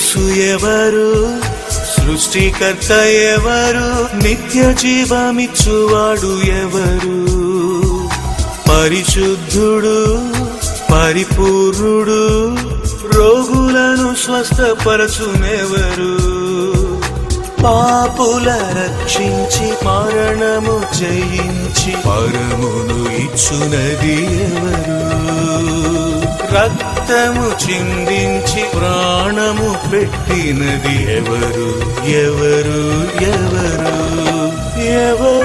యేసు ఎవరు, సృష్టికర్త ఎవరు, నిత్య జీవమిచ్చువాడు ఎవరు, పరిశుద్ధుడు పరిపూర్ణుడు, రోగులను స్వస్థపరచునెవరు, పాపుల రక్షించి మరణము జయించి పరమును ఇచ్చునది ఎవరు, రక్తము చిందించి ప్రాణము పెట్టినది ఎవరు, ఎవరు ఎవరు ఎవరు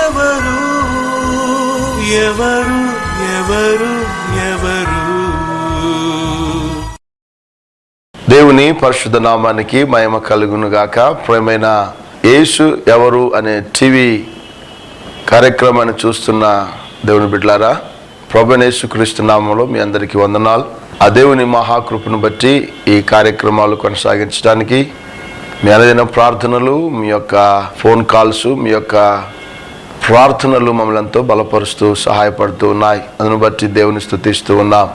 ఎవరు ఎవరు ఎవరు ఎవరు. దేవుని పరిశుద్ధ నామానికి మహిమ కలుగును గాక. ప్రియమైన యేసు ఎవరు అనే టీవీ కార్యక్రమాన్ని చూస్తున్న దేవుని బిడ్డలారా, ప్రభువైన యేసుక్రీస్తు నామములో మీ అందరికీ వందనాలు. ఆ దేవుని మహాకృపను బట్టి ఈ కార్యక్రమాలు కొనసాగించడానికి మీ అనుదిన ప్రార్థనలు, మీ యొక్క ఫోన్ కాల్స్, మీ యొక్క ప్రార్థనలు మమ్మల్ని ఎంతో బలపరుస్తూ సహాయపడుతూ ఉన్నాయి. అందును బట్టి దేవుని స్తుతిస్తూ ఉన్నాం.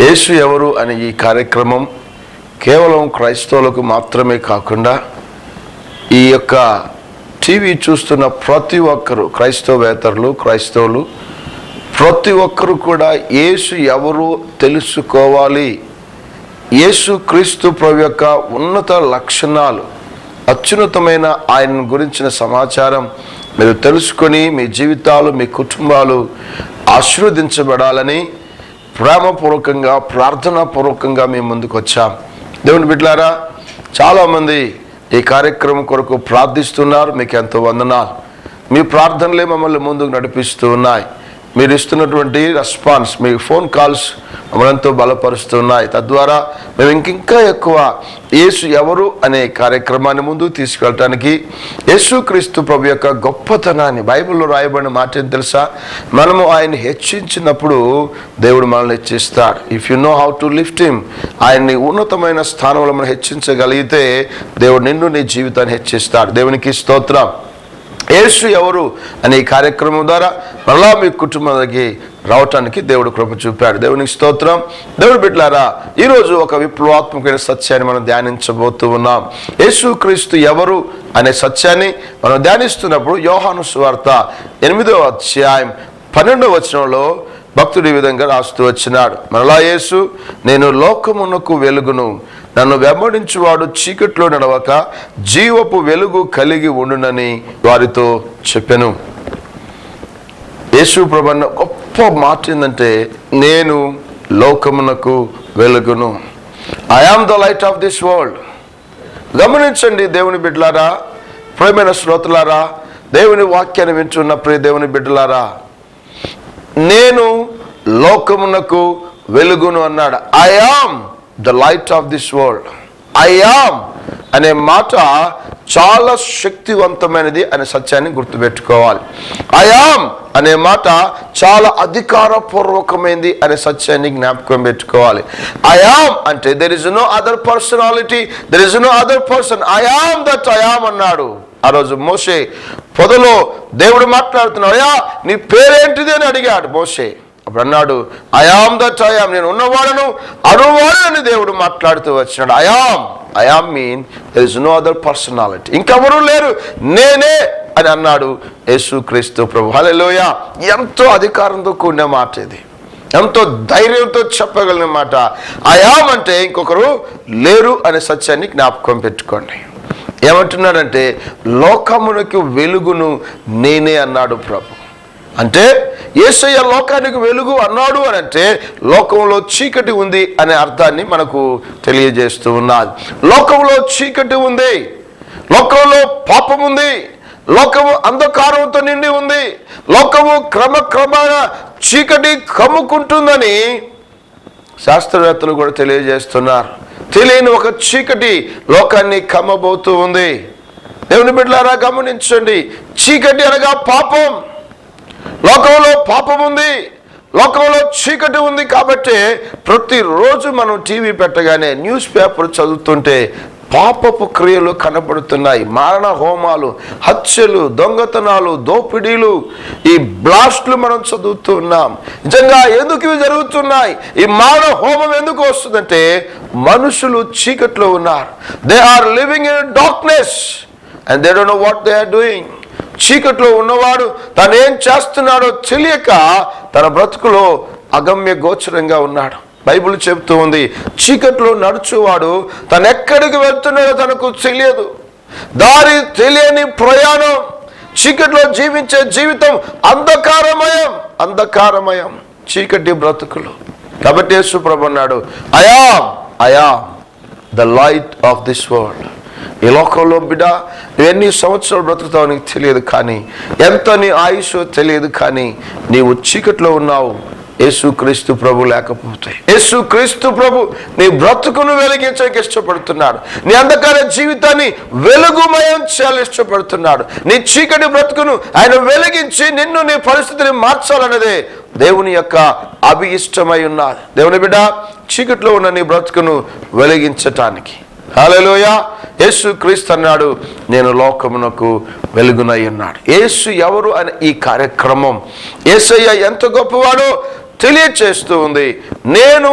యేసు ఎవరు అనే ఈ కార్యక్రమం కేవలం క్రైస్తవులకు మాత్రమే కాకుండా ఈ యొక్క టీవీ చూస్తున్న ప్రతి ఒక్కరు, క్రైస్తవేతరులు, క్రైస్తవులు ప్రతి ఒక్కరు కూడా యేసు ఎవరు తెలుసుకోవాలి. యేసు క్రీస్తు ప్రభు యొక్క ఉన్నత లక్షణాలు, అత్యున్నతమైన ఆయన గురించిన సమాచారం మీరు తెలుసుకొని మీ జీవితాలు, మీ కుటుంబాలు ఆశీర్వదించబడాలని ప్రేమపూర్వకంగా, ప్రార్థనాపూర్వకంగా మేము ముందుకు వచ్చాం. దేవుని బిడ్డలారా, చాలామంది ఈ కార్యక్రమం కొరకు ప్రార్థిస్తున్నారు. మీకు ఎంతో వందనాలు. మీ ప్రార్థనలే మమ్మల్ని ముందుకు నడిపిస్తూ ఉన్నాయి. మీరు ఇస్తున్నటువంటి రెస్పాన్స్, మీ ఫోన్ కాల్స్ మమ్మల్ని ఎంతో బలపరుస్తున్నాయి. తద్వారా మేము ఇంకా ఎక్కువ యేసు ఎవరు అనే కార్యక్రమాన్ని ముందుకు తీసుకెళ్ళటానికి, యేసుక్రీస్తు ప్రభు యొక్క గొప్పతనాన్ని, బైబిల్లో రాయబడిన మాట ఏం తెలుసా, మనము ఆయన హెచ్చించినప్పుడు దేవుడు మనల్ని హెచ్చిస్తాడు. If you know how to lift him, ఆయన్ని ఉన్నతమైన స్థానంలో మనం హెచ్చించగలిగితే దేవుడు నిన్ను, నీ జీవితాన్ని హెచ్చిస్తాడు. దేవునికి స్తోత్రం. యేసు ఎవరు అనే ఈ కార్యక్రమం ద్వారా మరలా మీ కుటుంబానికి రావటానికి దేవుడు కృప చూపాడు. దేవునికి స్తోత్రం. దేవుడు బిడ్డలారా, ఈరోజు ఒక విప్లవాత్మకమైన సత్యాన్ని మనం ధ్యానించబోతూ ఉన్నాం. యేసుక్రీస్తు ఎవరు అనే సత్యాన్ని మనం ధ్యానిస్తున్నప్పుడు యోహాను సువార్త 8వ అధ్యాయం 12వ వచనంలో భక్తుడు ఈ విధంగా రాస్తూ వచ్చినాడు. మరలా యేసు, నేను లోకమునకు వెలుగును, నన్ను వెంబడించువాడు చీకట్లో నడవక జీవపు వెలుగు కలిగి ఉండునని వారితో చెప్పెను. యేసు ప్రభు అన్న గొప్ప మాట ఏంటంటే, నేను లోకమునకు వెలుగును. I am the light of this world. గమనించండి దేవుని బిడ్డలారా, ప్రియమైన శ్రోతలారా, దేవుని వాక్యాన్ని వింటున్న ప్రియ దేవుని బిడ్డలారా, నేను లోకమునకు వెలుగును అన్నాడు. I am the light of this world. I am అనే మాట చాలా శక్తివంతమైనది అనే సత్యాన్ని గుర్తుపెట్టుకోవాలి. ఐ ఆమ్ అనే మాట చాలా అధికారపూర్వకమైనది అనే సత్యాన్ని జ్ఞాపకం పెట్టుకోవాలి. ఐ ఆమ్ అంటే there is no other personality, there is no other person. I am that I am అన్నాడు. ఆ రోజు మోషే పొదలో దేవుడు మాట్లాడుతున్నాడు. అయ్యా, నీ పేరేంటిది అని అడిగాడు మోషే. అప్పుడు అన్నాడు, I am that I am, నేను ఉన్నవాడను అనువాడని దేవుడు మాట్లాడుతూ వచ్చినాడు. I am mean there is no other personality, ఇంకెవరూ లేరు, నేనే అని అన్నాడు యేసుక్రీస్తు ప్రభు. హల్లెలూయా. ఎంతో అధికారంతో కూడిన మాట ఇది, ఎంతో ధైర్యంతో చెప్పగలిగిన మాట. ఐ ఆమ్ అంటే ఇంకొకరు లేరు అనే సత్యాన్ని జ్ఞాపకం పెట్టుకోండి. ఏమంటున్నాడంటే, లోకమునకు వెలుగును నేనే అన్నాడు ప్రభు. అంటే యేసయ్య లోకానికి వెలుగు అన్నాడు అని అంటే లోకంలో చీకటి ఉంది అనే అర్థాన్ని మనకు తెలియజేస్తూ ఉన్నది. లోకంలో చీకటి ఉంది, లోకంలో పాపం ఉంది, లోకము అంధకారంతో నిండి ఉంది, లోకము క్రమక్రమాన చీకటి కమ్ముకుంటుందని శాస్త్రవేత్తలు కూడా తెలియజేస్తున్నారు. తెలియని ఒక చీకటి లోకాన్ని కమ్మబోతూ ఉంది. దేవుని బిడ్డలారా గమనించండి, చీకటి అనగా పాపం. లోకంలో పాపం ఉంది, లోకంలో చీకటి ఉంది. కాబట్టి ప్రతిరోజు మనం టీవీ పెట్టగానే, న్యూస్ పేపర్ చదువుతుంటే పాపపు క్రియలు కనబడుతున్నాయి. మారణ హోమాలు, హత్యలు, దొంగతనాలు, దోపిడీలు, ఈ బ్లాస్ట్లు మనం చదువుతూ ఉన్నాం. నిజంగా ఎందుకు ఇవి జరుగుతున్నాయి? ఈ మారణ హోమం ఎందుకు వస్తుందంటే మనుషులు చీకట్లో ఉన్నారు. They are living in darkness and they don't know what they are doing. చీకట్లో ఉన్నవాడు తను ఏం చేస్తున్నాడో తెలియక తన బ్రతుకులో అగమ్య గోచరంగా ఉన్నాడు. బైబిల్ చెబుతూ ఉంది, చీకట్లో నడుచువాడు తను ఎక్కడికి వెళ్తున్నాడో తనకు తెలియదు. దారి తెలియని ప్రయాణం, చీకట్లో జీవించే జీవితం అంధకారమయం చీకటి బ్రతుకులు. కాబట్టి యేసు ప్రభు అన్నాడు, I am the light of this world. ఈ లోకంలో బిడ్డ నువ్వు ఎన్ని సంవత్సరాలు బ్రతుకుతావు నీకు తెలియదు, కానీ ఎంత నీ ఆయుష్ తెలియదు, కానీ నీవు చీకట్లో ఉన్నావు. యేసుక్రీస్తు ప్రభు లేకపోతే, యేసుక్రీస్తు ప్రభు నీ బ్రతుకును వెలిగించడానికి ఇష్టపడుతున్నాడు. నీ అంధకార జీవితాన్ని వెలుగుమయం చేయాలని ఇష్టపడుతున్నాడు. నీ చీకటి బ్రతుకును ఆయన వెలిగించి నిన్ను, నీ పరిస్థితిని మార్చాలన్నదే దేవుని యొక్క అభిష్టమై ఉన్నది. దేవుని బిడ్డ, చీకట్లో ఉన్న నీ బ్రతుకును వెలిగించటానికి హల్లెలూయా. యేసుక్రీస్తు అన్నాడు, నేను లోకమునకు వెలుగునై ఉన్నాడు. యేసు ఎవరు అనే ఈ కార్యక్రమం యేసయ్య ఎంత గొప్పవాడో తెలియచేస్తూ ఉంది. నేను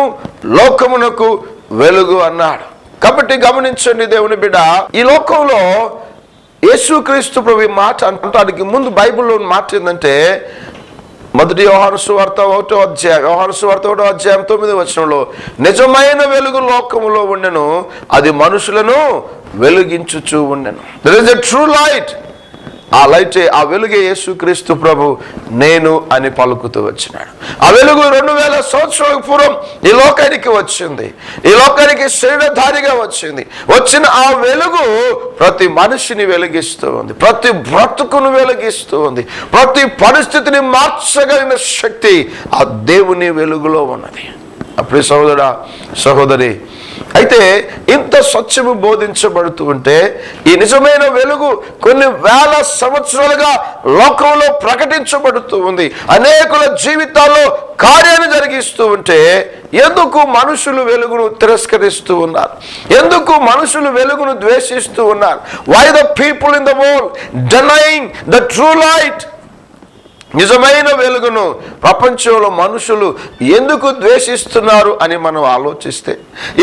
లోకమునకు వెలుగు అన్నాడు. కాబట్టి గమనించండి దేవుని బిడ్డ, ఈ లోకంలో యేసుక్రీస్తు ప్రభు మాట అంటానికి ముందు బైబిల్లో మాట ఏంటంటే, మొదటి యోహాను సువార్త 1వ అధ్యాయం 9వ వచనంలో, నిజమైన వెలుగు లోకములో ఉండెను, అది మనుషులను వెలుగించుచూ ఉండెను. There is a true light. ఆ లైటే, ఆ వెలుగే యేసుక్రీస్తు ప్రభు నేను అని పలుకుతూ వచ్చినాడు. ఆ వెలుగు 2000 సంవత్సరాల పూర్వం ఈ లోకానికి వచ్చింది. ఈ లోకానికి శరీరధారిగా వచ్చింది. వచ్చిన ఆ వెలుగు ప్రతి మనిషిని వెలిగిస్తూ ఉంది, ప్రతి బ్రతుకును వెలిగిస్తూ ఉంది. ప్రతి పరిస్థితిని మార్చగలిగిన శక్తి ఆ దేవుని వెలుగులో ఉన్నది. అప్పుడు సహోదరా, సహోదరి, అయితే ఇంత సత్యము బోధించబడుతూ ఉంటే, ఈ నిజమైన వెలుగు కొన్ని వేల సంవత్సరాలుగా లోకంలో ప్రకటించబడుతూ ఉంది, అనేకుల జీవితాల్లో కార్యాన్ని జరిగిస్తూ ఉంటే, ఎందుకు మనుషులు వెలుగును తిరస్కరిస్తూ ఉన్నారు? ఎందుకు మనుషులు వెలుగును ద్వేషిస్తూ ఉన్నారు? Why the people in the world denying the true light? నిజమైన వెలుగును ప్రపంచంలో మనుషులు ఎందుకు ద్వేషిస్తున్నారు అని మనం ఆలోచిస్తే,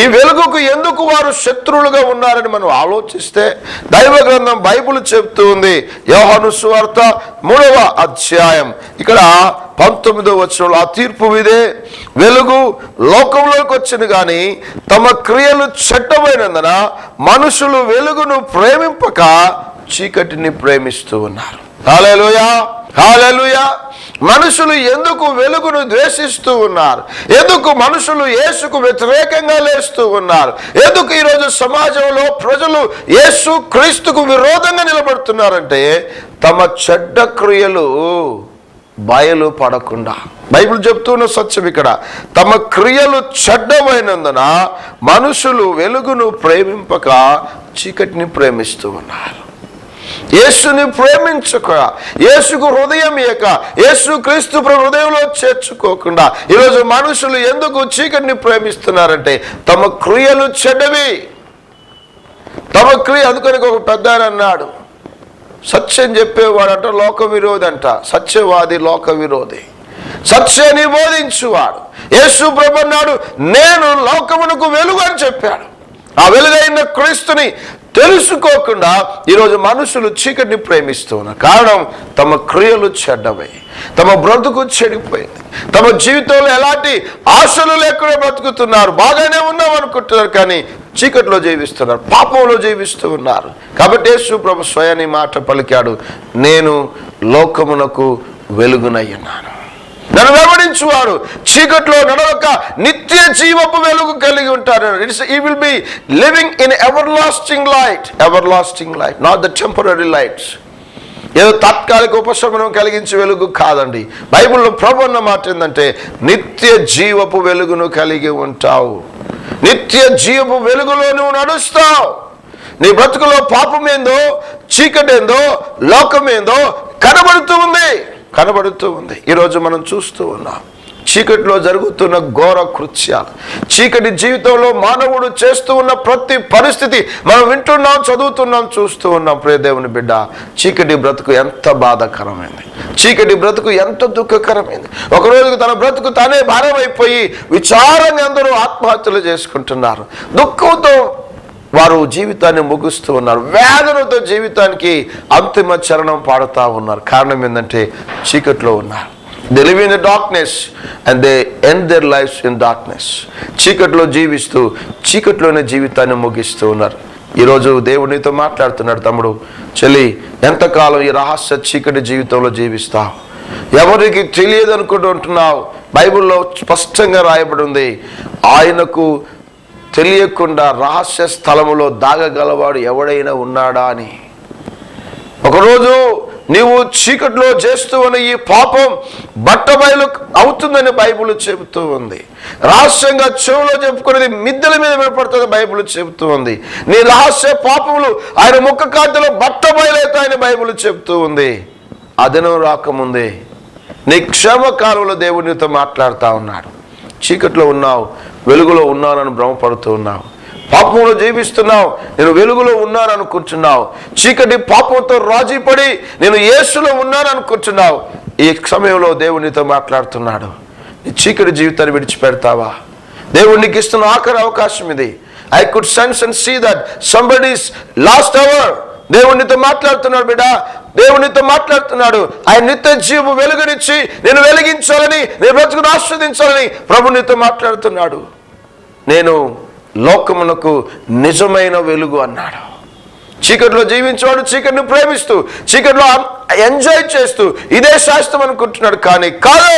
ఈ వెలుగుకు ఎందుకు వారు శత్రువులుగా ఉన్నారని మనం ఆలోచిస్తే, దైవ గ్రంథం బైబిల్ చెబుతూ ఉంది. యోహాను సువార్త 3వ అధ్యాయం ఇక్కడ 19వ వచనంలో, ఆ తీర్పు ఇదే, వెలుగు లోకంలోకి వచ్చింది కానీ తమ క్రియలు చెడ్డమైనందున మనుషులు వెలుగును ప్రేమింపక చీకటిని ప్రేమిస్తూ ఉన్నారు. హల్లెలూయా, హల్లెలూయా. మనుషులు ఎందుకు వెలుగును ద్వేషిస్తూ ఉన్నారు? ఎందుకు మనుషులు యేసుకు వ్యతిరేకంగా లేస్తూ ఉన్నారు? ఎందుకు ఈరోజు సమాజంలో ప్రజలు యేసు క్రీస్తుకు విరోధంగా నిలబడుతున్నారంటే, తమ చెడ్డ క్రియలు బయలు పడకుండా. బైబిల్ చెప్తున్న సత్యం ఇక్కడ, తమ క్రియలు చెడ్డమైనందున మనుషులు వెలుగును ప్రేమింపక చీకటిని ప్రేమిస్తూ ఉన్నారు. యేసుని ప్రేమించక, యేసుకు హృదయం ఇయ్యక, యేసు క్రీస్తు హృదయంలో చేర్చుకోకుండా ఈరోజు మనుషులు ఎందుకు చీకటిని ప్రేమిస్తున్నారంటే, తమ క్రియలు చెడ్డవి. తమ క్రియ, అందుకని ఒక పెద్ద అన్నాడు, సత్యం చెప్పేవాడంట లోక విరోధి అంట, సత్యవాది లోక విరోధి, సత్యాన్ని బోధించువాడు. యేసు ప్రభు అన్నాడు, నేను లోకమునకు వెలుగు అని చెప్పాడు. ఆ వెలుగైన క్రీస్తుని తెలుసుకోకుండా ఈరోజు మనుషులు చీకటిని ప్రేమిస్తూ ఉన్నారు. కారణం, తమ క్రియలు చెడ్డవై, తమ బ్రతుకు చెడిపోయింది, తమ జీవితంలో ఎలాంటి ఆశలు లేకుండా బ్రతుకుతున్నారు. బాగానే ఉన్నాం అనుకుంటున్నారు, కానీ చీకటిలో జీవిస్తున్నారు, పాపంలో జీవిస్తూ ఉన్నారు. కాబట్టి యేసు ప్రభు స్వయాన్ని మాట పలికాడు, నేను లోకమునకు వెలుగునయ్యున్నాను. నన్ను వెంబడించువారు చీకట్లో నడవక నిత్య జీవపు వెలుగు కలిగి ఉంటారు. He will be living in everlasting light, not the temporary lights. ఏదో తాత్కాలిక ఉపశమనం కలిగించే వెలుగు కాదండి. బైబిల్లో ప్రభు అన్న మాట ఏంటంటే, నిత్య జీవపు వెలుగును కలిగి ఉంటావు. నిత్య జీవపు వెలుగులో నువ్వు నడుస్తావు. నీ బ్రతుకులో పాపం ఏందో, చీకటి ఏందో, లోకం ఏందో కనబడుతూ ఉంది. ఈరోజు మనం చూస్తూ ఉన్నాం, చీకటిలో జరుగుతున్న ఘోర కృత్యాలు, చీకటి జీవితంలో మానవుడు చేస్తూ ఉన్న ప్రతి పరిస్థితి మనం వింటున్నాం, చదువుతున్నాం, చూస్తూ ఉన్నాం. ప్రియ దేవుని బిడ్డ, చీకటి బ్రతుకు ఎంత బాధాకరమైంది, చీకటి బ్రతుకు ఎంత దుఃఖకరమైంది. ఒకరోజు తన బ్రతుకు తానే భారమైపోయి విచారంగా అందరూ ఆత్మహత్యలు చేసుకుంటున్నారు. దుఃఖంతో వారు జీవితాన్ని ముగిస్తూ ఉన్నారు. వేదనతో జీవితానికి అంతిమ చరణం పాడుతూ ఉన్నారు. కారణం ఏంటంటే చీకట్లో ఉన్నారు. They live in the darkness and they end their lives in darkness. చీకట్లో జీవిస్తూ చీకట్లోనే జీవితాన్ని ముగిస్తూ ఉన్నారు. ఈరోజు దేవుడు నీతో మాట్లాడుతున్నాడు. తమ్ముడు, చెల్లి, ఎంతకాలం ఈ రహస్య చీకటి జీవితంలో జీవిస్తావు? ఎవరికి తెలియదు అనుకుంటుంటున్నావు? బైబిల్లో స్పష్టంగా రాయబడి ఉంది, ఆయనకు తెలియకుండా రహస్య స్థలములో దాగగలవాడు ఎవడైనా ఉన్నాడా అని. ఒకరోజు నీవు చీకట్లో చేస్తూ ఉన్న ఈ పాపం బట్టబయలు అవుతుందని బైబిల్ చెబుతూ ఉంది. రహస్యంగా చెవులో చెప్పుకునేది మిద్దెల మీద వినపడుతుంది బైబిల్ చెబుతూ ఉంది. నీ రహస్య పాపములు ఆయన ముఖ కాంతిలో బట్టబయలవుతాయని బైబిల్ చెబుతూ ఉంది. ఆ దినం రాకముందే నీ క్షేమకాలంలో దేవుడు నీతో మాట్లాడుతూ ఉన్నాడు. చీకట్లో ఉన్నావు, వెలుగులో ఉన్నానని భ్రమపడుతూ ఉన్నావు. పాపంలో జీవిస్తున్నావు, నేను వెలుగులో ఉన్నాను అనుకుంటున్నావు. చీకటి పాపంతో రాజీపడి నేను యేసులో ఉన్నాను అనుకుంటున్నావు. ఈ సమయంలో దేవుడు నీతో మాట్లాడుతున్నాడు. నీ చీకటి జీవితాన్ని విడిచిపెడతావా? దేవుడు నీకు ఇస్తున్న ఆఖరి అవకాశం ఇది. I could sense and see that somebody is lost hour. దేవుడు నీతో మాట్లాడుతున్నాడు బిడ్డ, దేవుడు నీతో మాట్లాడుతున్నాడు. ఆయన నిత్య జీవము వెలుగునిచ్చి నేను వెలిగించాలని, నేను బ్రతుకును ఆస్వాదించాలని ప్రభు నీతో మాట్లాడుతున్నాడు. నేను లోకమునకు నిజమైన వెలుగు అన్నాడు. చీకటిలో జీవించేవాడు చీకటిని ప్రేమిస్తూ చీకటిలో ఎంజాయ్ చేస్తూ ఇదే శాస్త్రం అనుకుంటున్నాడు. కానీ కాదు,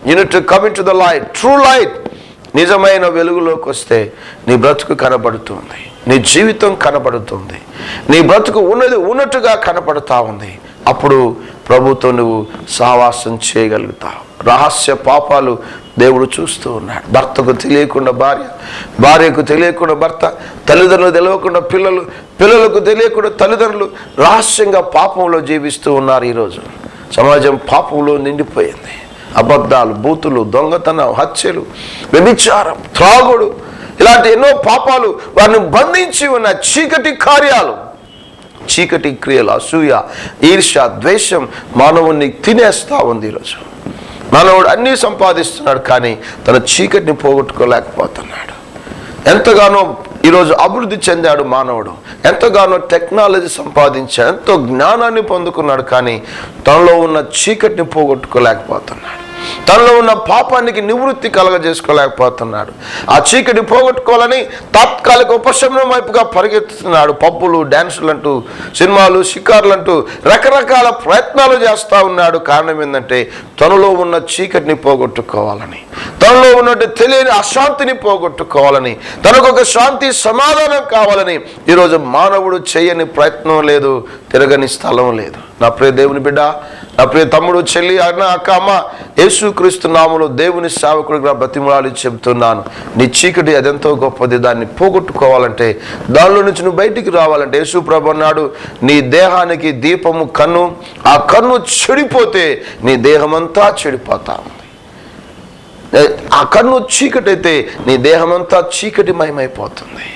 you need to come in to the light, true light. నిజమైన వెలుగులోకి వస్తే నీ బ్రతుకు కనబడుతుంది, నీ జీవితం కనబడుతుంది, నీ బ్రతుకు ఉన్నది ఉన్నట్టుగా కనపడుతూ ఉంది. అప్పుడు ప్రభుతో నువ్వు సహవాసం చేయగలుగుతావు. రహస్య పాపాలు దేవుడు చూస్తూ ఉన్నాడు. భర్తకు తెలియకుండా భార్య, భార్యకు తెలియకుండా భర్త, తల్లిదండ్రులు తెలియకుండా పిల్లలు, పిల్లలకు తెలియకుండా తల్లిదండ్రులు రహస్యంగా పాపంలో జీవిస్తూ ఉన్నారు. ఈరోజు సమాజం పాపంలో నిండిపోయింది. అబద్ధాలు, బూతులు, దొంగతనం, హత్యలు, వ్యభిచారం, త్రాగుడు, ఇలాంటి ఎన్నో పాపాలు వారిని బంధించి ఉన్న చీకటి కార్యాలు, చీకటి క్రియలు, అసూయ, ఈర్ష్య, ద్వేషం మానవుణ్ణి తినేస్తా ఉంది. ఈరోజు మానవుడు అన్నీ సంపాదిస్తున్నాడు, కానీ తన చీకటిని పోగొట్టుకోలేకపోతున్నాడు. ఎంతగానో ఈరోజు అభివృద్ధి చెందాడు మానవుడు, ఎంతగానో టెక్నాలజీ సంపాదించాడు, ఎంతో జ్ఞానాన్ని పొందుకున్నాడు, కానీ తనలో ఉన్న చీకటిని పోగొట్టుకోలేకపోతున్నాడు. తనలో ఉన్న పాపానికి నివృత్తి కలగజేసుకోలేకపోతున్నాడు. ఆ చీకటి పోగొట్టుకోవాలని తాత్కాలిక ఉపశమనం వైపుగా పరిగెత్తుతున్నాడు. పబ్బులు, డ్యాన్సులు అంటూ, సినిమాలు, షికార్లు అంటూ రకరకాల ప్రయత్నాలు చేస్తూ ఉన్నాడు. కారణం ఏంటంటే తనలో ఉన్న చీకటిని పోగొట్టుకోవాలని, తనలో ఉన్నట్టు తెలియని అశాంతిని పోగొట్టుకోవాలని, తనకు ఒక శాంతి సమాధానం కావాలని ఈరోజు మానవుడు చేయని ప్రయత్నం లేదు, తిరగని స్థలం లేదు. నా ప్రియ దేవుని బిడ్డ, నా ప్రియ తమ్ముడు, చెల్లి, అన్న, అక్క, అమ్మ, యేసుక్రీస్తు నామములో దేవుని సేవకుడిగా బ్రతిమలాడి చెబుతున్నాను. నీ చీకటి అదెంతో గొప్పది. దాన్ని పోగొట్టుకోవాలంటే, దానిలో నుంచి నువ్వు బయటికి రావాలంటే యేసు ప్రభు అన్నాడు, నీ దేహానికి దీపము కన్ను. ఆ కన్ను చెడిపోతే నీ దేహమంతా చెడిపోతా ఉంది. ఆ కన్ను చీకటైతే నీ దేహమంతా చీకటిమయమైపోతుంది.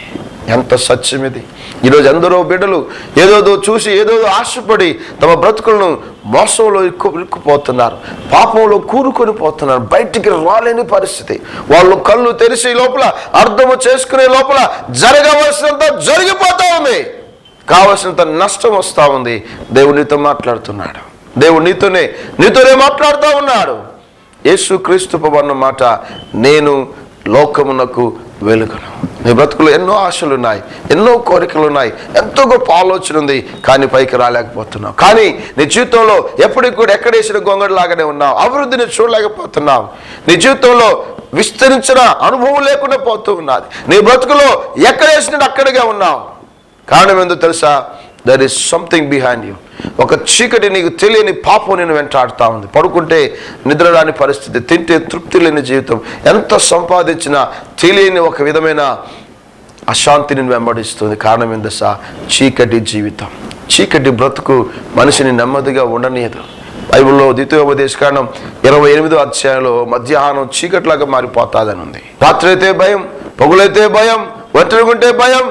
ఎంత సత్యం ఇది! ఈరోజు ఎందరో బిడ్డలు ఏదోదో చూసి ఏదోదో ఆశపడి తమ బ్రతుకులను మోసంలో ఇరుక్కుపోతున్నారు, పాపంలో కూరుకొని పోతున్నారు, బయటికి రాలేని పరిస్థితి. వాళ్ళు కళ్ళు తెరిచి లోపల అర్థము చేసుకునే లోపల జరగవలసినంత జరిగిపోతా ఉంది, కావలసినంత నష్టం వస్తూ ఉంది. దేవుడు నీతో మాట్లాడుతున్నాడు, దేవుడు నీతోనే మాట్లాడుతూ ఉన్నాడు. యేసుక్రీస్తు ప్రభువు అన్న మాట, నేను లోకమునకు వెలుగును. నీ బ్రతుకులు ఎన్నో ఆశలు ఉన్నాయి, ఎన్నో కోరికలు ఉన్నాయి, ఎంతో గొప్ప ఆలోచన ఉంది, కానీ పైకి రాలేకపోతున్నావు. కానీ నీ జీవితంలో ఎప్పటికి కూడా ఎక్కడేసిన గొంగడిలాగానే ఉన్నావు. అభివృద్ధిని చూడలేకపోతున్నావు. నీ జీవితంలో విస్తరించిన అనుభవం లేకుండా పోతూ ఉన్నది. నీ బ్రతుకులో ఎక్కడేసినట్టు అక్కడిగా ఉన్నావు. కారణం ఏందో తెలుసా? There is something behind you. ఒక చీకటి, నీకు తెలియని పాపం నేను వెంటాడుతూ ఉంది. పడుకుంటే నిద్ర రాని పరిస్థితి, తింటే తృప్తి లేని జీవితం, ఎంత సంపాదించినా తెలియని ఒక విధమైన అశాంతిని వెంబడిస్తుంది. కారణం ఏందసా? చీకటి జీవితం, చీకటి బ్రతుకు మనిషిని నెమ్మదిగా ఉండనీయదు. బైబిల్లో ద్వితీయోపదేశకాండం 28వ అధ్యాయంలో మధ్యాహ్నం చీకట్లాగా మారిపోతాదని ఉంది. రాత్రి అయితే భయం, పొగులైతే భయం, ఒంటరిగుంటే భయం.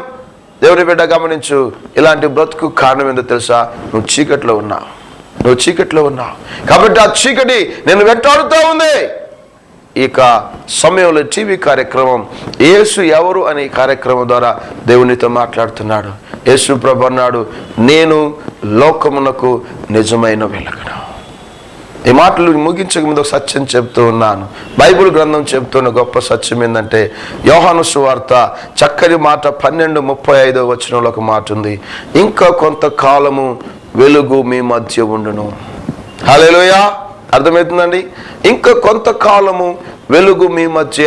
దేవుని బిడ్డ గమనించు, ఇలాంటి బ్రతుకు కారణం ఏందో తెలుసా? నువ్వు చీకట్లో ఉన్నావు. కాబట్టి ఆ చీకటి నేను వెంటాడుతూ ఉంది. ఇక సమయంలో టీవీ కార్యక్రమం యేసు ఎవరు అనే కార్యక్రమం ద్వారా దేవునితో మాట్లాడుతున్నాడు. యేసు ప్రభు అన్నాడు, నేను లోకమునకు నిజమైన వెలుగును. ఈ మాటలు ముగించక ముందు ఒక సత్యం చెప్తూ ఉన్నాను. బైబిల్ గ్రంథం చెప్తున్న గొప్ప సత్యం ఏంటంటే, యోహాను సువార్త చక్కని మాట 12:35 వచనంలో ఒక మాట ఉంది. ఇంకా కొంతకాలము వెలుగు మీ మధ్య ఉండును. హల్లెలూయా. అర్థమవుతుందండి? ఇంకా కొంతకాలము వెలుగు మీ మధ్య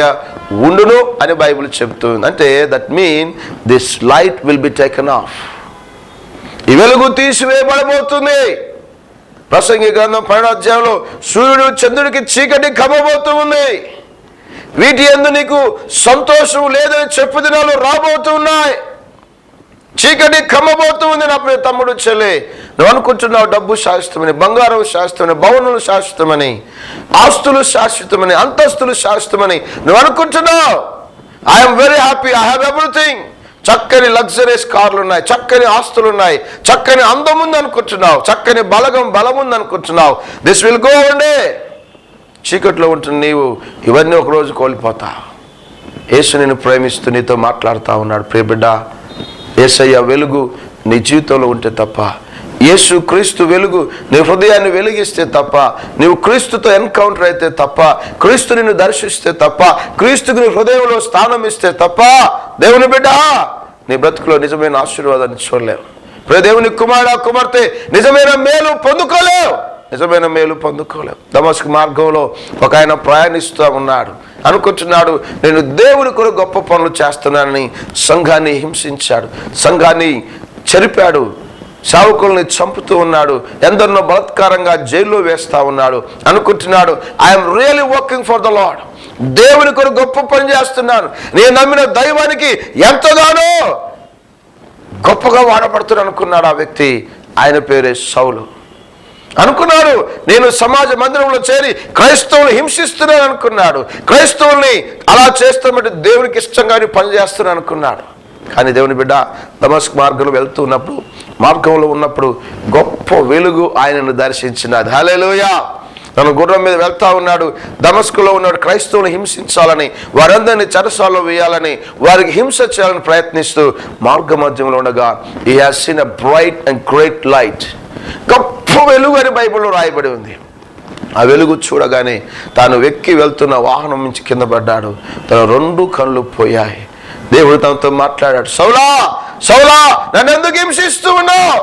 ఉండును అని బైబిల్ చెప్తుంది. అంటే that mean this light will be taken of. ఈ వెలుగు తీసివేయబడబోతుంది. ప్రసంగి గ్రంథం 12వ అధ్యాయంలో సూర్యుడు చంద్రుడికి చీకటి కమ్మబోతూ ఉంది. వీటి యందు నీకు సంతోషం లేదని చెప్పు దినాలు రాబోతున్నాయి. చీకటి కమ్మబోతూ ఉంది. నా ప్రియ తమ్ముడు, చెల్లె, నువ్వు అనుకుంటున్నావు డబ్బు శాశ్వతమని, బంగారం శాశ్వతమని, భవనాలు శాశ్వతమని, ఆస్తులు శాశ్వతమని, అంతస్తులు శాశ్వతమని నువ్వు అనుకుంటున్నావు. I'm very happy, I have everything. చక్కని లగ్జరీస్ కార్లు ఉన్నాయి, చక్కని ఆస్తులు ఉన్నాయి, చక్కని అందం ఉంది అనుకుంటున్నావు, చక్కని బలం ఉంది అనుకుంటున్నావు. This will go one day. చీకట్లో ఉంటున్న నీవు ఇవన్నీ ఒకరోజు కోల్పోతావు. యేసు నిన్ను ప్రేమిస్తూ నీతో మాట్లాడుతూ ఉన్నాడు. ప్రియ బిడ్డ, యేసయ్య వెలుగు నీ జీవితంలో ఉంటే తప్ప, యేసు క్రీస్తు వెలుగు నీ హృదయాన్ని వెలిగిస్తే తప్ప, నీవు క్రీస్తుతో ఎన్కౌంటర్ అయితే తప్ప, క్రీస్తు నిన్ను దర్శిస్తే తప్ప, క్రీస్తుకు నీ హృదయంలో స్థానం ఇస్తే తప్ప, దేవుని బిడ్డ, నీ బ్రతుకులో నిజమైన ఆశీర్వాదాన్ని చూడలేవు. ప్రియ దేవుని కుమారుడా, కుమార్తె, నిజమైన మేలు పొందుకోలేవు. దమస్కు మార్గంలో ఒక ఆయన ప్రయాణిస్తూ ఉన్నాడు. అనుకుంటున్నాడు, నేను దేవుని కొరకు గొప్ప పనులు చేస్తున్నానని సంఘాన్ని హింసించాడు, సంఘాన్ని చెరిపాడు, సేవకుల్ని చంపుతూ ఉన్నాడు, ఎందరినో బలాత్కారంగా జైల్లో వేస్తా ఉన్నాడు. అనుకుంటున్నాడు, I'm really working for the lord. దేవుని కొరకు గొప్ప పని చేస్తున్నాను, నేను నమ్మిన దైవానికి ఎంతగానో గొప్పగా వాడబడుతున్నాను అనుకున్నాడు ఆ వ్యక్తి. ఆయన పేరే సౌలు. అనుకున్నాడు, నేను సమాజ మందిరంలో చేరి క్రైస్తవులు హింసిస్తున్నాను అనుకున్నాడు. క్రైస్తవుల్ని అలా చేస్తామంటే దేవునికి ఇష్టంగానే పని చేస్తున్నాను అనుకున్నాడు. కానీ దేవుని బిడ్డ, దమస్కు మార్గంలో ఉన్నప్పుడు గొప్ప వెలుగు ఆయనను దర్శించినది. హల్లెలూయా. తన గుర్రం మీద వెళ్తా ఉన్నాడు. దమస్కులో ఉన్నాడు. క్రైస్తవులను హింసించాలని, వారందరినీ చెరసాలలో వేయాలని, వారికి హింస చేయాలని ప్రయత్నిస్తూ మార్గ మధ్యంలో ఉండగా he has seen a bright and great light. గొప్ప వెలుగు అని బైబిల్లో రాయబడి ఉంది. ఆ వెలుగు చూడగానే తాను వెక్కి వెళ్తున్న వాహనం నుంచి కింద పడ్డాడు. తన 2 కళ్ళు పోయాయి. దేవుడు తనతో మాట్లాడాడు, సౌలా సౌలా, నన్ను ఎందుకు హింసిస్తూ ఉన్నావు?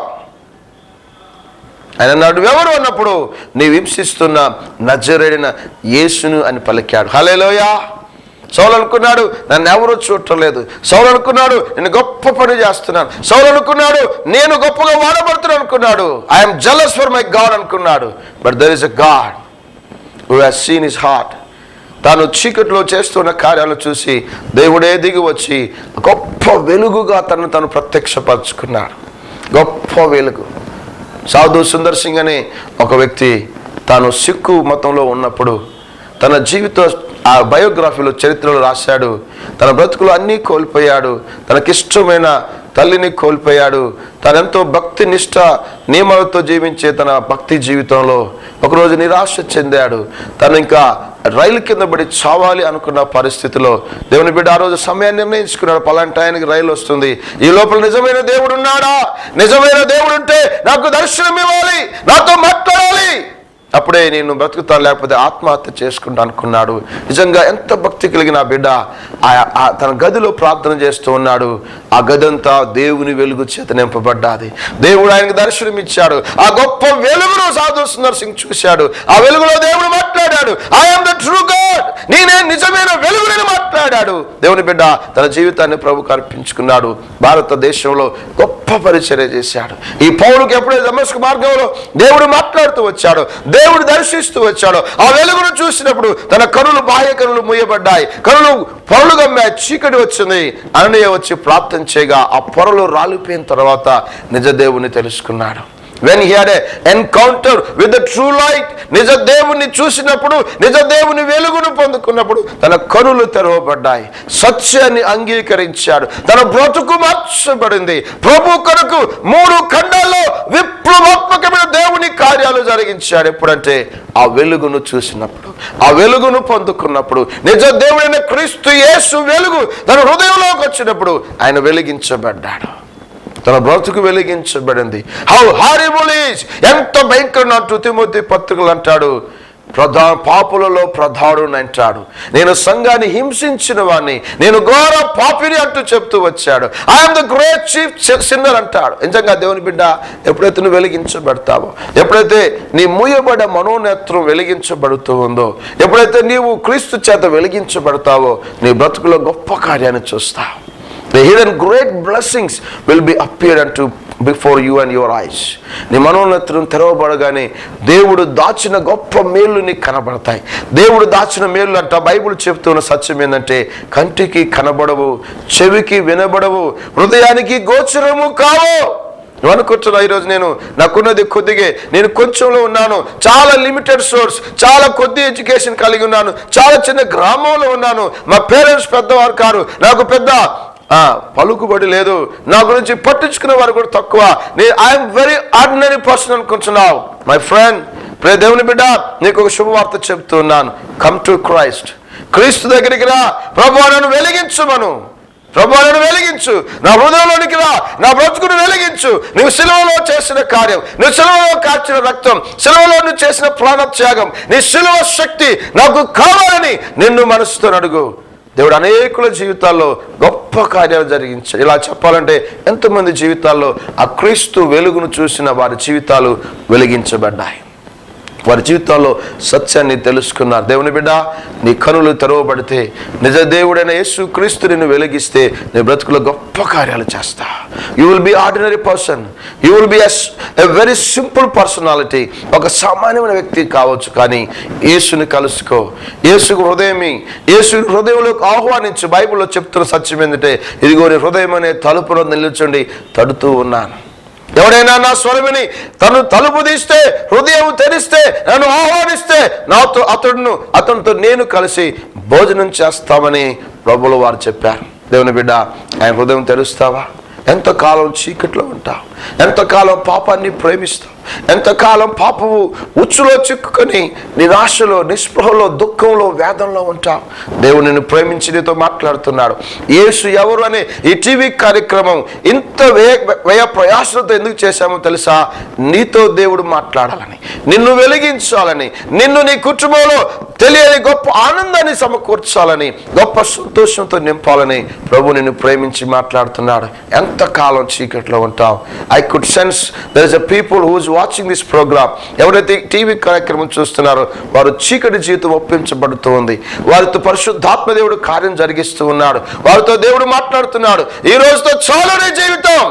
ఆయన అన్నాడు, ఎవరు అన్నప్పుడు, నీవు హింసిస్తున్న నజరేయుడైన యేసును అని పలికాడు. హల్లెలూయా. సౌలు అనుకున్నాడు, నన్ను ఎవరూ చూడలేదు. సౌలు అనుకున్నాడు, నేను గొప్ప పని చేస్తున్నాను. సౌలు అనుకున్నాడు, నేను గొప్పగా వాడబడుతున్నాను అనుకున్నాడు. I'm jealous for my God అనుకున్నాడు. But there is a God who has seen his heart. తాను చీకట్లో చేస్తున్న కార్యాలు చూసి దేవుడే దిగి వచ్చి గొప్ప వెలుగుగా తను ప్రత్యక్షపరుచుకున్నాడు. గొప్ప వెలుగు. సాధు సుందర్ సింగ్ అనే ఒక వ్యక్తి తాను సిక్కు మతంలో ఉన్నప్పుడు తన జీవిత ఆ బయోగ్రఫీలో, చరిత్రలో రాశాడు. తన బ్రతుకులు అన్నీ కోల్పోయాడు. తనకిష్టమైన తల్లిని కోల్పోయాడు. తనెంతో భక్తి నిష్ఠ నియమాలతో జీవించే తన భక్తి జీవితంలో ఒకరోజు నిరాశ చెందాడు. తను ఇంకా రైలు కింద పడి చావాలి అనుకున్న పరిస్థితిలో దేవుని బిడ్డ ఆ రోజు సమయాన్ని నిర్ణయించుకున్నాడు. పలాంటి టైంకి రైలు వస్తుంది, ఈ లోపల నిజమైన దేవుడు ఉన్నాడా? నిజమైన దేవుడు ఉంటే నాకు దర్శనం ఇవ్వాలి, నాతో మాట్లాడాలి, అప్పుడే నేను బ్రతుకుతాను, లేకపోతే ఆత్మహత్య చేసుకుంటా అనుకున్నాడు. నిజంగా ఎంత భక్తి కలిగిన బిడ్డ తన గదిలో ప్రార్థన చేస్తూ ఉన్నాడు. ఆ గదంతా దేవుని వెలుగు చేత నింపబడ్డాది. దేవుడు ఆయనకు దర్శనం ఇచ్చాడు. ఆ గొప్ప వెలుగును సాధు సుందర్ సింగ్ చూశాడు. ఆ వెలుగులో దేవుడు మాట్లాడాడు, ఐఎమ్ ద ట్రూ గాడ్, నేనే నిజమైన వెలుగుని మాట్లాడాడు. దేవుని బిడ్డ తన జీవితాన్ని ప్రభువుకు అర్పించుకున్నాడు. భారతదేశంలో గొప్ప పరిచర్య చేశాడు. ఈ పౌలుకి ఎప్పుడైతే దమస్కు మార్గంలో దేవుడు మాట్లాడుతూ వచ్చాడు, దేవుడు దర్శిస్తూ వచ్చాడు, ఆ వెలుగును చూసినప్పుడు తన కనులు, బాహ్య కనులు మూయబడ్డాయి. కనులు పొరలు గమ్మాయి. చీకటి వచ్చింది. అననీయ వచ్చి ప్రార్థన చేయగా ఆ పొరలు రాలిపోయిన తర్వాత నిజ దేవుని తెలుసుకున్నాడు. when he had an encounter with the true light, నిజ దేవుని చూసినప్పుడు, నిజ దేవుని వెలుగును పొందుకున్నప్పుడు తన కనులు తెరవబడ్డాయి, సత్యాన్ని అంగీకరించాడు, తన బ్రతుకు మార్చబడింది. ప్రభు కొరకు 3 ఖండాల్లో విప్లవాత్మకమైన దేవుని కార్యాలు జరిగించాడు. ఎప్పుడంటే ఆ వెలుగును చూసినప్పుడు, ఆ వెలుగును పొందుకున్నప్పుడు, నిజ దేవుడైన క్రీస్తు యేసు వెలుగు తన హృదయంలోకి వచ్చినప్పుడు ఆయన వెలిగించబడ్డాడు, తన బ్రతుకు వెలిగించబడింది. హౌ హారిబుల్ ఈజ్, ఎంత భయంకరం. అంటూ తిమోతి పత్రికలు అంటాడు, పాపులలో ప్రధానుని అంటాడు, నేను సంఘాన్ని హింసించిన వాడిని, నేను ఘోర పాపిని అంటూ చెప్తూ వచ్చాడు. I'm the great chief sinner అంటాడు. నిజంగా దేవుని బిడ్డ, ఎప్పుడైతే నువ్వు వెలిగించబడతావో, ఎప్పుడైతే నీ మూయబడ్డ మనోనేత్రం వెలిగించబడుతూ ఉందో, ఎప్పుడైతే నీవు క్రీస్తు చేత వెలిగించబడతావో, నీ బ్రతుకులో గొప్ప కార్యాన్ని చూస్తావు. The hidden great blessings will be appeared unto before you and your eyes. నీ మనోనేత్రం తెరవబడగానే దేవుడు దాచిన గొప్ప మేళ్ళు నీకు కనబడతాయి. దేవుడు దాచిన మేళ్ళు అంట బైబిల్ చెప్తున్న సత్యం ఏంటంటే, కంటికి కనబడవు, చెవికి వినబడవు, హృదయానికి గోచరము కావు. నువ్వు అనుకుంటున్నావు, ఈరోజు నాకున్నది కొద్దిగా, నేను కొంచెంలో ఉన్నాను, చాలా లిమిటెడ్ సోర్స్, చాలా కొద్ది ఎడ్యుకేషన్ కలిగి ఉన్నాను, చాలా చిన్న గ్రామంలో ఉన్నాను, మా పేరెంట్స్ పెద్దవారు కారు, నాకు పెద్ద పలుకుబడి లేదు, నా గురించి పట్టించుకునే వారు కూడా తక్కువ, ఐఎమ్ వెరీ ఆర్డినరీ పర్సన్ అనుకుంటున్నావు. మై ఫ్రెండ్, ప్రియ దేవుని బిడ్డ, నీకు ఒక శుభవార్త చెప్తున్నాను. Come to Christ. క్రీస్తు దగ్గరికి రా. ప్రభువా నన్ను వెలిగించుమను, ప్రభువా నన్ను వెలిగించు, నా హృదయంలోనికి రా, నా బ్రతుకును వెలిగించు. నువ్వు సిలువలో చేసిన కార్యం, నువ్వు సిలువలో కార్చిన రక్తం, సిలువలో నువ్వు చేసిన ప్రాణత్యాగం, నీ సిలువ శక్తి నాకు కావాలని నిన్ను మనసుతో అడుగు. దేవుడు అనేకుల జీవితాల్లో గొప్ప కార్యాలు జరిగించాడు. ఇలా చెప్పాలంటే ఎంతోమంది జీవితాల్లో ఆ క్రీస్తు వెలుగును చూసిన వారి జీవితాలు వెలిగించబడ్డాయి, వారి జీవితాల్లో సత్యాన్ని తెలుసుకున్నారు. దేవుని బిడ్డ, నీ కనులు తెరవబడితే, నిజ దేవుడైన యేసు క్రీస్తు నిన్ను వెలిగిస్తే, నీ బ్రతుకులో గొప్ప కార్యాలు చేస్తా. You will be ordinary person, you will be a very simple personality. ఒక సామాన్యమైన వ్యక్తి కావచ్చు, కానీ యేసుని కలుసుకో, యేసుకు యేసు హృదయంలోకి ఆహ్వానించు. బైబిల్లో చెప్తున్న సత్యం ఏంటంటే, ఇదిగో నీ హృదయం అనే తలుపులో నిల్చుండి తడుతూ ఉన్నాను. ఎవడైనా నా స్వరమిని తను తలుపు తీస్తే, హృదయం తెరిస్తే, నన్ను ఆహ్వానిస్తే, అతనితో నేను కలిసి భోజనం చేస్తామని ప్రభువుల వారు చెప్పారు. దేవుని బిడ్డ, ఆయన హృదయం తెరుస్తావా? ఎంతకాలం చీకట్లో ఉంటావు? ఎంతకాలం పాపాన్ని ప్రేమిస్తావు? ఎంతకాలం పాపము ఉచ్చులో చిక్కుకొని నిరాశలో, నిస్పృహలో, దుఃఖంలో, వేదనలో ఉంటావు? దేవుడు నిన్ను ప్రేమించి నీతో మాట్లాడుతున్నాడు. యేసు ఎవరు అనే ఈ టీవీ కార్యక్రమం ఇంత వ్యయ ప్రయాసలతో ఎందుకు చేశామో తెలుసా? నీతో దేవుడు మాట్లాడాలని, నిన్ను వెలిగించాలని, నిన్ను నీ కుటుంబంలో తెలియని గొప్ప ఆనందాన్ని సమకూర్చాలని, గొప్ప సంతోషంతో నింపాలని ప్రభు నిన్ను ప్రేమించి మాట్లాడుతున్నాడు. ఎంతకాలం చీకట్లో ఉంటావు? I could sense there is a people who is watching this program. ఎవరైతే టీవీ కార్యక్రమం చూస్తున్నారో వారు చీకటి జీవితం ఒప్పించబడుతూ ఉంది. వారితో పరిశుద్ధాత్మ దేవుడు కార్యం జరిగిస్తూ ఉన్నాడు. వారితో దేవుడు మాట్లాడుతున్నాడు. ఈ రోజుతో చాలా నీ జీవితం.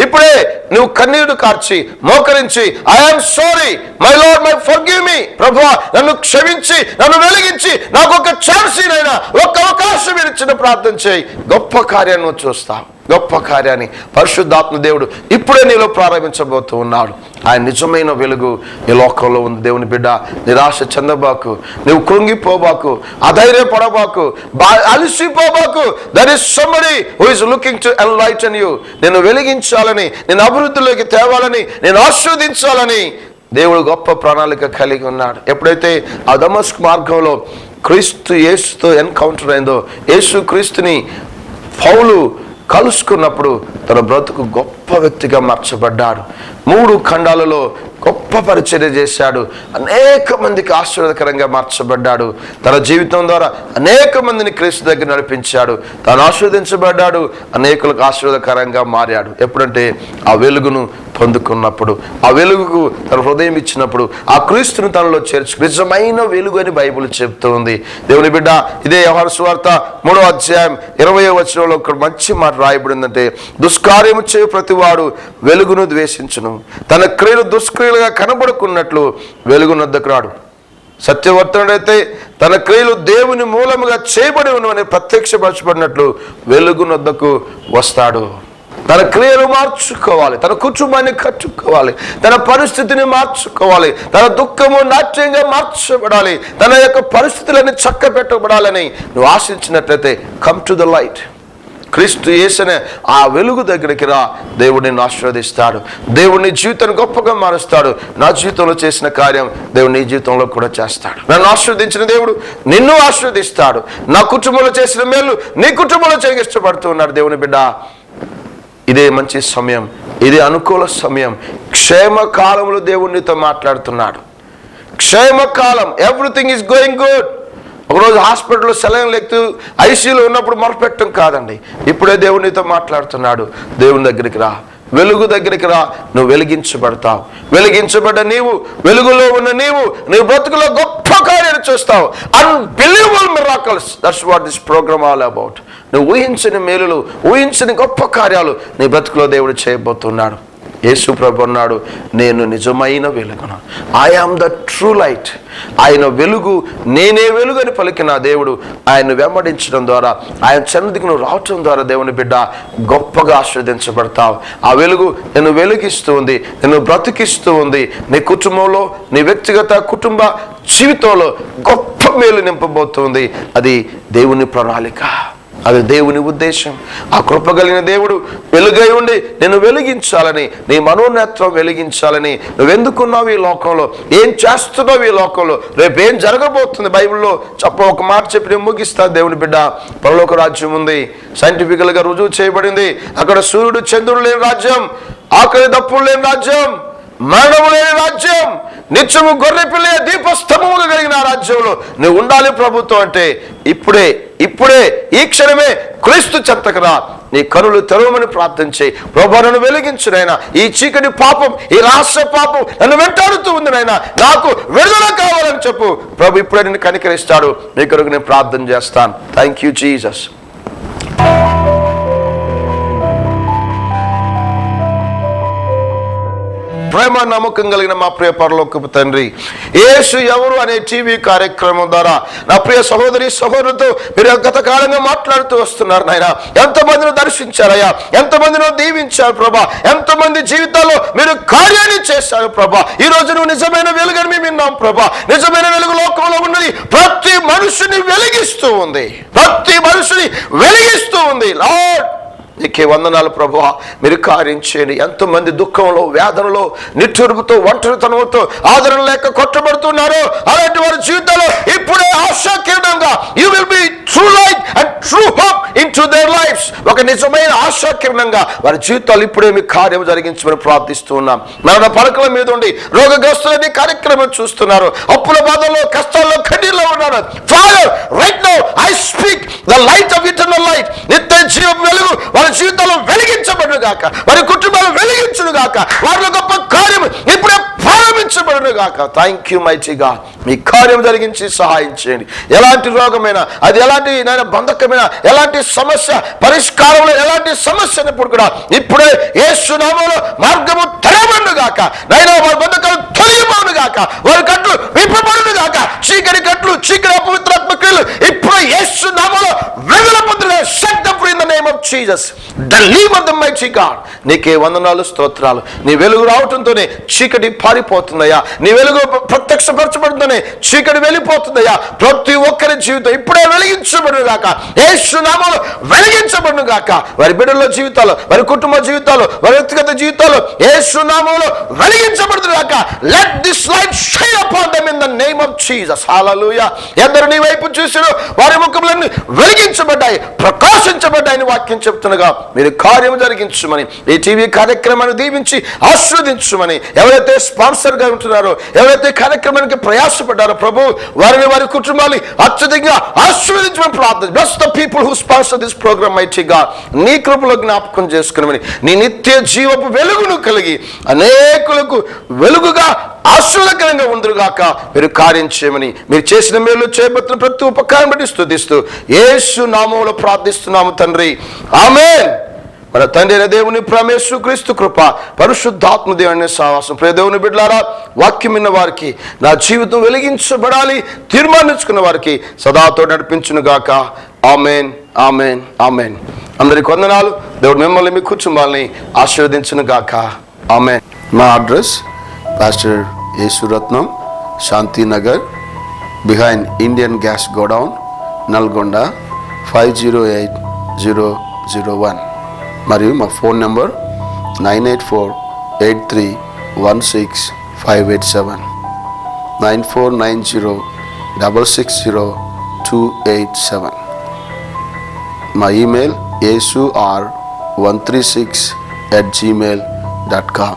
ఇప్పుడే నువ్వు కన్నీరు కార్చి మోకరించి, I'm sorry my lord, my forgive me, ప్రభువా నన్ను క్షమించి, నన్ను వెలిగించి, నాకు ఒక ఛాన్స్ అయినా, ఒక అవకాశం ఇచ్చిన ప్రార్థన చేయి. గొప్ప కార్యాన్ని నువ్వు చూస్తావు. గొప్ప కార్యాన్ని పరిశుద్ధాత్మ దేవుడు ఇప్పుడే నీలో ప్రారంభించబోతూ ఉన్నాడు. ఆయన నిజమైన వెలుగు ఈ లోకంలో ఉంది. దేవుని బిడ్డ, నిరాశ చెందబాకు, నువ్వు కృంగిపోబాకు, అధైర్యపడబాకు, అలసిపోబాకు. There is somebody who is looking to enlighten you. నేను వెలిగించాలని, నేను అభివృద్ధిలోకి తేవాలని, నేను ఆస్వాదించాలని దేవుడు గొప్ప ప్రణాళిక కలిగి ఉన్నాడు. ఎప్పుడైతే ఆ దమస్కు మార్గంలో క్రీస్తు యేసుతో ఎన్కౌంటర్ అయిందో, యేసు క్రీస్తుని పౌలు కలుసుకున్నప్పుడు తన బ్రతుకు గొప్ప వ్యక్తిగా మార్చబడ్డాడు. 3 ఖండాలలో గొప్ప పరిచర్య చేశాడు. అనేక మందికి ఆశీర్వాదకరంగా మార్చబడ్డాడు. తన జీవితం ద్వారా అనేక మందిని క్రీస్తు దగ్గర నడిపించాడు. తాను ఆశీర్వదించబడ్డాడు, అనేకులకు ఆశీర్వాదకరంగా మారాడు. ఎప్పుడంటే ఆ వెలుగును పొందుకున్నప్పుడు, ఆ వెలుగుకు తన హృదయం ఇచ్చినప్పుడు, ఆ క్రీస్తును తనలో చేర్చు. నిజమైన వెలుగు అని బైబిల్ చెప్తూ ఉంది. దేవుని బిడ్డ, ఇదే యోహాను సువార్త 3వ అధ్యాయం 20వ వచనంలో ఒక మంచి మాట రాయబడిందంటే, దుష్కార్యము చేయు ప్రతివాడు వెలుగును ద్వేషించును, తన క్రియలు దుష్క్రియలుగా కనబడుకున్నట్లు వెలుగునొద్దకు రాడు. సత్యవర్తనుడైతే తన క్రియలు దేవుని మూలముగా చేయబడి ఉన్నవని ప్రత్యక్షపరచబడినట్లు వెలుగునొద్దకు వస్తాడు. తన క్రియలు మార్చుకోవాలి, తన కుటుంబాన్ని కట్టుకోవాలి, తన పరిస్థితిని మార్చుకోవాలి, తన దుఃఖము నాట్యంగా మార్చబడాలి, తన యొక్క పరిస్థితులన్నీ చక్క పెట్టబడాలని నువ్వు ఆశించినట్లయితే కమ్ టు ద లైట్. క్రీస్తు యేసునే ఆ వెలుగు దగ్గరికి రా. దేవుడు నిన్ను ఆశీర్వదిస్తాడు. దేవుడు నీ జీవితాన్ని గొప్పగా మారుస్తాడు. నా జీవితంలో చేసిన కార్యం దేవుడు నీ జీవితంలో కూడా చేస్తాడు. నన్ను ఆశీర్వదించిన దేవుడు నిన్ను ఆశీర్వదిస్తాడు. నా కుటుంబంలో చేసిన మేలు నీ కుటుంబంలో చేయగా ఇష్టపడుతూ ఉన్నాడు. దేవుని బిడ్డ, ఇదే మంచి సమయం, ఇదే అనుకూల సమయం. క్షేమకాలంలో దేవుడు నీతో మాట్లాడుతున్నాడు. క్షేమకాలం, ఎవ్రీథింగ్ ఈజ్ గోయింగ్ గుడ్. ఒకరోజు హాస్పిటల్లో సెలవు లెక్తూ ఐసీయూలో ఉన్నప్పుడు మొరపెట్టడం కాదండి. ఇప్పుడే దేవుడు నీతో మాట్లాడుతున్నాడు. దేవుని దగ్గరికి రా, వెలుగు దగ్గరికి రా. నువ్వు వెలిగించబడతావు. వెలిగించబడ్డ నీవు, వెలుగులో ఉన్న నీవు, నీ బ్రతుకులో గొప్ప కార్యాలు చూస్తావు. Unbelievable miracles, that's what this program all about. నువ్వు ఊహించని మేలులు, ఊహించని గొప్ప కార్యాలు నీ బ్రతుకులో దేవుడు చేయబోతున్నాడు. యేసు ప్రభు అన్నాడు, నేను నిజమైన వెలుగును, I am the true light. ఆయన వెలుగు, నేనే వెలుగు అని పలికిన దేవుడు ఆయన వెంబడించడం ద్వారా, ఆయన సన్నిధికి నువ్వు రావటం ద్వారా దేవుని బిడ్డ గొప్పగా ఆశీర్వదించబడతావు. ఆ వెలుగు నిన్ను వెలుగిస్తూ ఉంది, నిన్ను బ్రతికిస్తూ ఉంది. నీ కుటుంబంలో, నీ వ్యక్తిగత కుటుంబ జీవితంలో గొప్ప మేలు నింపబోతుంది. అది దేవుని ప్రణాళిక, అది దేవుని ఉద్దేశం. ఆ కృప కలిగిన దేవుడు వెలుగై ఉండి నేను వెలిగించాలని, నీ మనోనేత్రం వెలిగించాలని. నువ్వెందుకున్నావు ఈ లోకంలో, ఏం చేస్తున్నావు ఈ లోకంలో, రేపు ఏం జరగబోతుంది బైబిల్లో ఒక మాట చెప్పి నేను ముగిస్తా. దేవుని బిడ్డ, పరలోక రాజ్యం ఉంది, సైంటిఫికల్గా రుజువు చేయబడింది. అక్కడ సూర్యుడు చంద్రుడు లేని రాజ్యం, ఆకలి దప్పులు లేని రాజ్యం, మరణము లేని రాజ్యం, నిత్యము గొర్రె పిల్ల దీపస్తంభముగా కలిగిన రాజ్యంలో నువ్వు ఉండాలి ప్రభుత్వం అంటే ఇప్పుడే ఈ క్షణమే క్రీస్తు చెంతకు రా. నీ కనులు తెరవమని ప్రార్థించే, ప్రభువా నన్ను వెలిగించు నాయనా, ఈ చీకటి పాపం, ఈ రహస్య పాపం నన్ను వెంటాడుతూ ఉంది నాయనా, నాకు విడుదల కావాలని చెప్పు. ప్రభు ఇప్పుడే నిన్ను కనికరిస్తాడు. నీ కొరకు నేను ప్రార్థన చేస్తాను. Thank you Jesus. ప్రేమ నమ్మకం కలిగిన మా ప్రియ పరలోకపు తండ్రి, యేసు ఎవరు అనే టీవీ కార్యక్రమం ద్వారా నా ప్రియ సహోదరి సహోదరులతో మీరు గత కాలంగా మాట్లాడుతూ వస్తున్నారు నాయన. ఎంతమందిని దర్శించారయ్యా, ఎంతమందిని దీవించారు ప్రభా, ఎంతమంది జీవితాల్లో మీరు కార్యాన్ని చేశారు ప్రభా. ఈ రోజు నువ్వు నిజమైన వెలుగని మేము విన్నాం ప్రభా. నిజమైన వెలుగు లోకంలో ఉన్నది ప్రతి మనుషుని వెలిగిస్తూ ఉంది, ప్రతి మనుషుని వెలిగిస్తూ ఉంది. లార్డ్, నీకే వందనాలు ప్రభువా. మీరు కార్యం చేయండి. ఎంతమంది దుఃఖంలో, వేదనలో, నిట్టూర్పుతో, ఒంటరితనంతో, ఆదరణ లేక కొట్టబడుతున్నారు. అలాంటి వారి జీవితాల్లో ఇప్పుడే ఆశాకిరణంగా you will be true light and true hope into their lives. ఒక నిజమైన ఆశాకిరణంగా వారి జీవితాలు ఇప్పుడే మీ కార్యం జరిగించమని ప్రార్థిస్తున్నాం. మరణ పలకల మీద ఉండి రోగగ్రస్తులని కార్యక్రమం చూస్తున్నారు, అప్పుల బాధల్లో, కష్టాల్లో, కన్నీళ్ళలో ఉన్నారు. Father, right now I speak the light of eternal light. నిత్య జీవం వెలుగు వారి జీవితంలో వెలిగించబడును గాక, వారి కుటుంబాలు వెలిగించును గాక, వారిలో గొప్ప కార్యం ఇప్పుడే ప్రారంభించబడును గాక. Thank you mighty God. మీ కార్యం జరిగించి సహాయం చేయండి. ఎలాంటి రోగమైనా, అది ఎలాంటి బంధకమైన, ఎలాంటి సమస్య పరిష్కారంలో ఎలాంటి సమస్య అయినప్పుడు కూడా ఇప్పుడే యేసు నామములో మార్గము తెరవబడును గాక. నైనా వారి బంధకాలు తొలగిపోవును గాక, వారి కట్లు విప్పబడును గాక, చీకటి కట్లు, చీకటి అపవిత్రాత్మ క్రియలు ఇప్పుడు యేసు నామములో విడుదల పొందును. Set them free in the name of Jesus. Deliver them mighty God. నీకే వందనాలు, స్తోత్రాలు. నీ వెలుగు రావటంతోనే చీకటి పారిపోతుందయ్యా. నీ వెలుగు ప్రత్యక్షపరచబడుతూనే చీకటి వెళ్ళిపోతుందయ్యా. ప్రతి ఒక్కరి జీవితం ఇప్పుడే వెలిగించబడును గాక, యేసు నామములో వెలిగించబడును గాక. వారి బిడ్డల జీవితాలు, వారి కుటుంబ జీవితాలు, వారి వ్యక్తిగత జీవితాలు యేసు నామములో వెలిగించబడును గాక. Let this light shine upon them in the name of Jesus. Hallelujah. ఎందరు నీ వైపు చూసిరో వారి ముఖములన్నీ వెలిగించబడ్డాయి, ప్రకాశించబడ్డాయని వాక్యం చెప్తుండగా మీరు కార్యం జరిగించమని, ఈ టీవీ కార్యక్రమాన్ని దీవించి ఆశీర్వదించమని, ఎవరైతే స్పాన్సర్ గా ఉంటున్నారో, ఎవరైతే కార్యక్రమానికి ప్రయాసపడ్డారో ప్రభు, వారిని, వారి కుటుంబాన్ని అత్యధికంగా ఆశీర్వదించమని ప్రార్థన. Bless the people who sponsor this programme mighty God. నీ కృపలో జ్ఞాపకం చేసుకుని నీ నిత్య జీవపు వెలుగును కలిగి అనేకులకు వెలుగుగా ఆశీర్వాదకరంగా ఉందిగాక. మీరు కార్యం చేయమని, మీరు చేసిన మేలు చేయబోతున్న ప్రతి ఉపకారం బట్టి స్తుతిస్తూ యేసు నామములో ప్రార్థిస్తున్నాము తండ్రి. ఆమేన్. మన తండ్రి అయిన దేవుని ప్రేమ, యేసుక్రీస్తు కృప, పరిశుద్ధాత్మ దేవుని సహవాసం. ప్రియ దేవుని బిడ్డలారా, వాక్యం విన్న వారికి, నా జీవితం వెలిగించబడాలి తీర్మానించుకున్న వారికి సదాతో నడిపించును గాక. ఆమేన్, ఆమేన్, ఆమేన్. అందరికి వందనాలు. దేవుడు మిమ్మల్ని మీ కుటుంబాలని ఆశీర్వదించును గాక. ఆమేన్. మా address pastor Yesuratnam, Shantinagar, behind Indian gas godown, Nalgonda 508001. మరియు మా ఫోన్ నెంబర్ 9848316587, 9490660287. మా ఈమెయిల్ asur136@gmail.com.